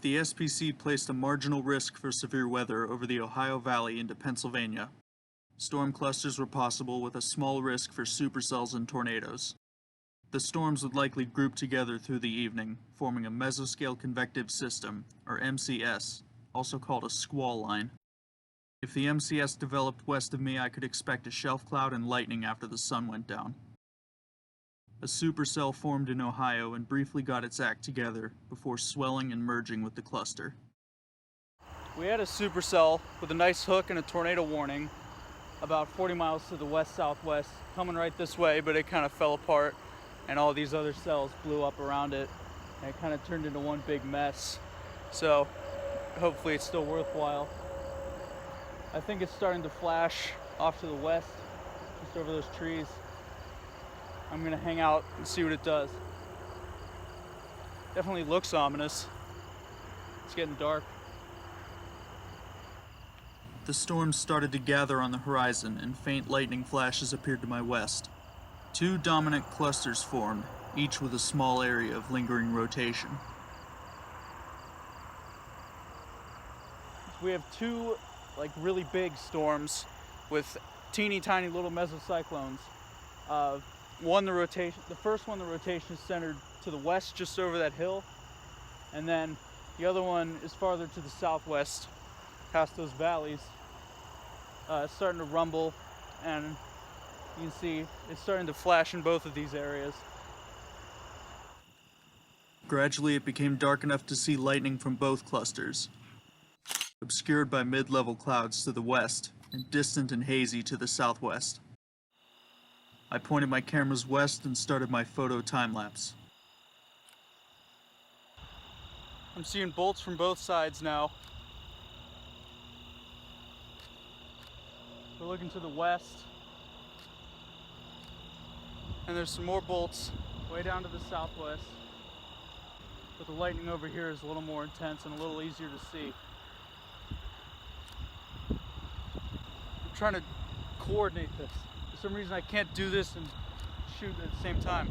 the SPC placed a marginal risk for severe weather over the Ohio Valley into Pennsylvania. Storm clusters were possible with a small risk for supercells and tornadoes. The storms would likely group together through the evening, forming a mesoscale convective system, or MCS, also called a squall line. If the MCS developed west of me, I could expect a shelf cloud and lightning after the sun went down. A supercell formed in Ohio and briefly got its act together before swelling and merging with the cluster. We had a supercell with a nice hook and a tornado warning about 40 miles to the west-southwest, coming right this way, but it kind of fell apart and all these other cells blew up around it and it kind of turned into one big mess. So hopefully it's still worthwhile. I think it's starting to flash off to the west, just over those trees. I'm gonna hang out and see what it does. Definitely looks ominous. It's getting dark. The storms started to gather on the horizon and faint lightning flashes appeared to my west. Two dominant clusters formed, each with a small area of lingering rotation. We have two really big storms with teeny tiny little mesocyclones. The first one, the rotation is centered to the west, just over that hill, and then the other one is farther to the southwest, past those valleys. It's starting to rumble, and you can see it's starting to flash in both of these areas. Gradually, it became dark enough to see lightning from both clusters, obscured by mid-level clouds to the west and distant and hazy to the southwest. I pointed my cameras west and started my photo time-lapse. I'm seeing bolts from both sides now. We're looking to the west, and there's some more bolts way down to the southwest. But the lightning over here is a little more intense and a little easier to see. I'm trying to coordinate this. For some reason I can't do this and shoot at the same time.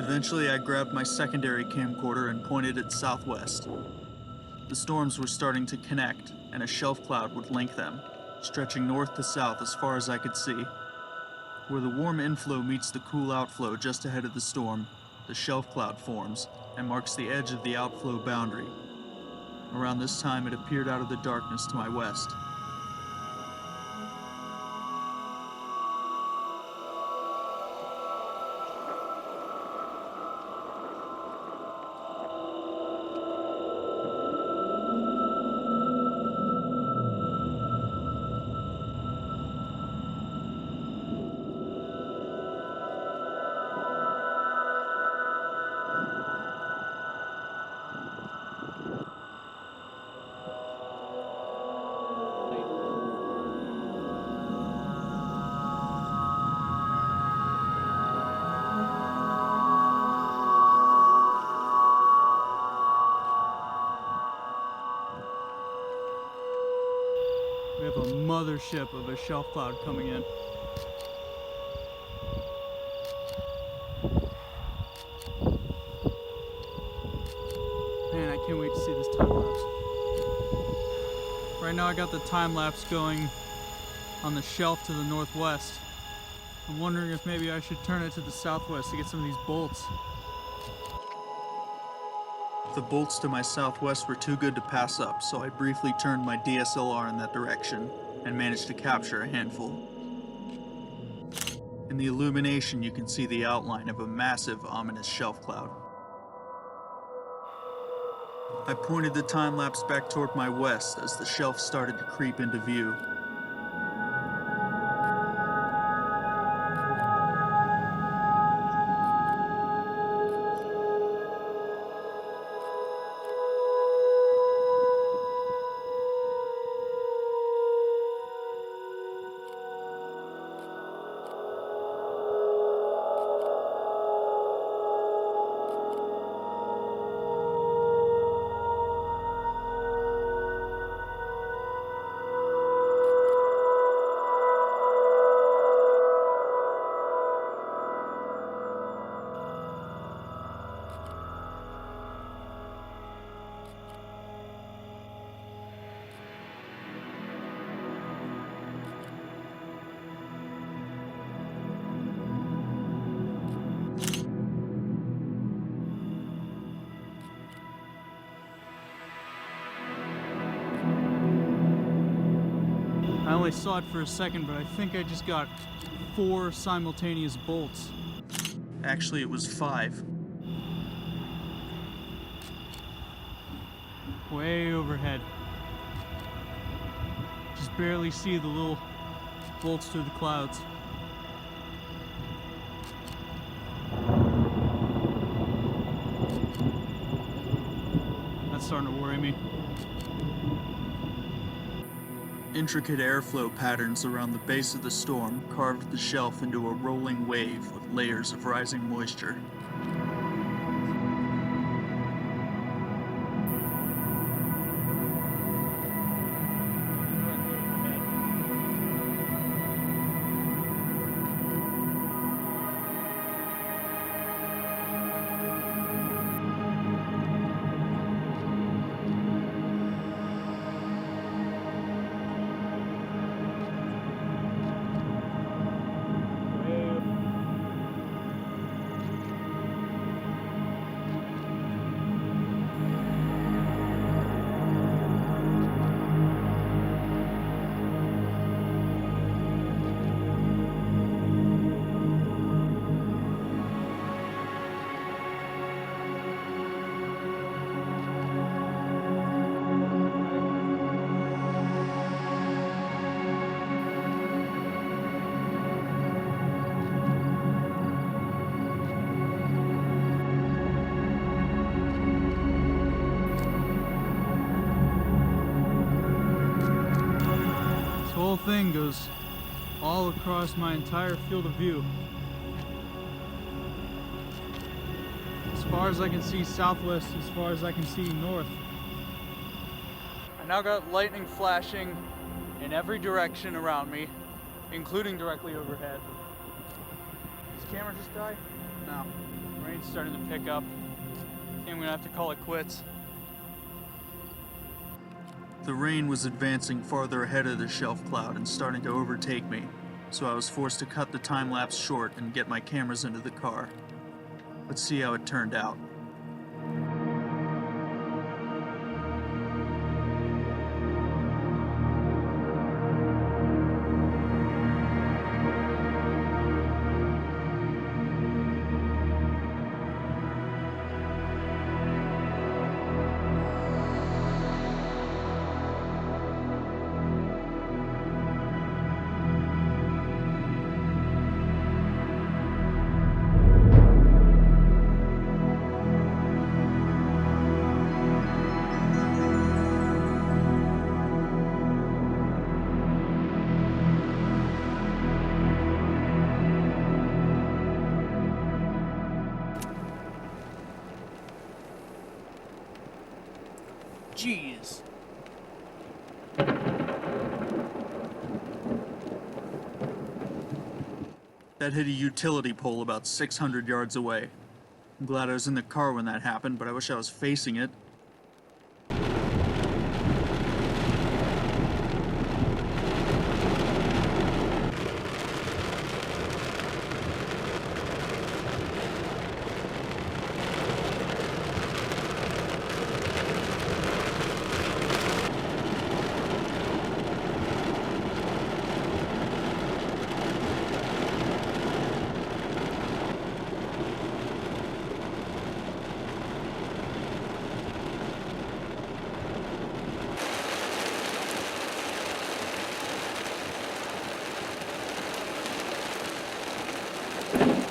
Eventually, I grabbed my secondary camcorder and pointed it southwest. The storms were starting to connect, and a shelf cloud would link them, stretching north to south as far as I could see. Where the warm inflow meets the cool outflow just ahead of the storm, the shelf cloud forms and marks the edge of the outflow boundary. Around this time, it appeared out of the darkness to my west. We have a mothership of a shelf cloud coming in. Man, I can't wait to see this time lapse. Right now I got the time lapse going on the shelf to the northwest. I'm wondering if maybe I should turn it to the southwest to get some of these bolts. The bolts to my southwest were too good to pass up, so I briefly turned my DSLR in that direction and managed to capture a handful. In the illumination, you can see the outline of a massive, ominous shelf cloud. I pointed the time lapse back toward my west as the shelf started to creep into view. I only saw it for a second, but I think I just got 4 simultaneous bolts. Actually, it was 5. Way overhead. Just barely see the little bolts through the clouds. That's starting to worry me. Intricate airflow patterns around the base of the storm carved the shelf into a rolling wave with layers of rising moisture. Whole thing goes all across my entire field of view. As far as I can see southwest, as far as I can see north. I now got lightning flashing in every direction around me, including directly overhead. Does the camera just die? No. Rain's starting to pick up. I think I'm gonna have to call it quits. The rain was advancing farther ahead of the shelf cloud and starting to overtake me, so I was forced to cut the time lapse short and get my cameras into the car. Let's see how it turned out. Jeez. That hit a utility pole about 600 yards away. I'm glad I was in the car when that happened, but I wish I was facing it.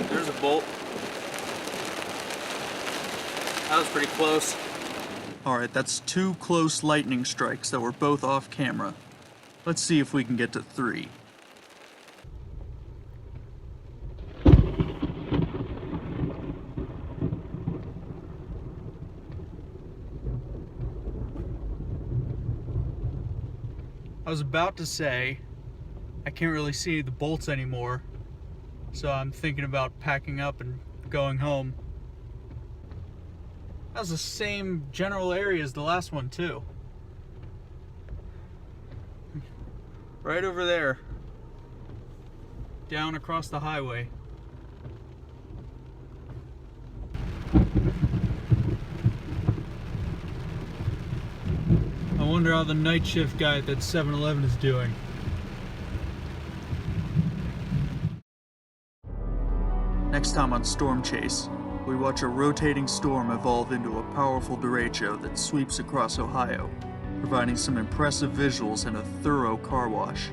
There's a bolt. That was pretty close. Alright, that's 2 close lightning strikes that were both off camera. Let's see if we can get to 3. I was about to say, I can't really see the bolts anymore, so I'm thinking about packing up and going home. That was the same general area as the last one too. Right over there. Down across the highway. I wonder how the night shift guy at that 7-Eleven is doing. Next time on Storm Chase, we watch a rotating storm evolve into a powerful derecho that sweeps across Ohio, providing some impressive visuals and a thorough car wash.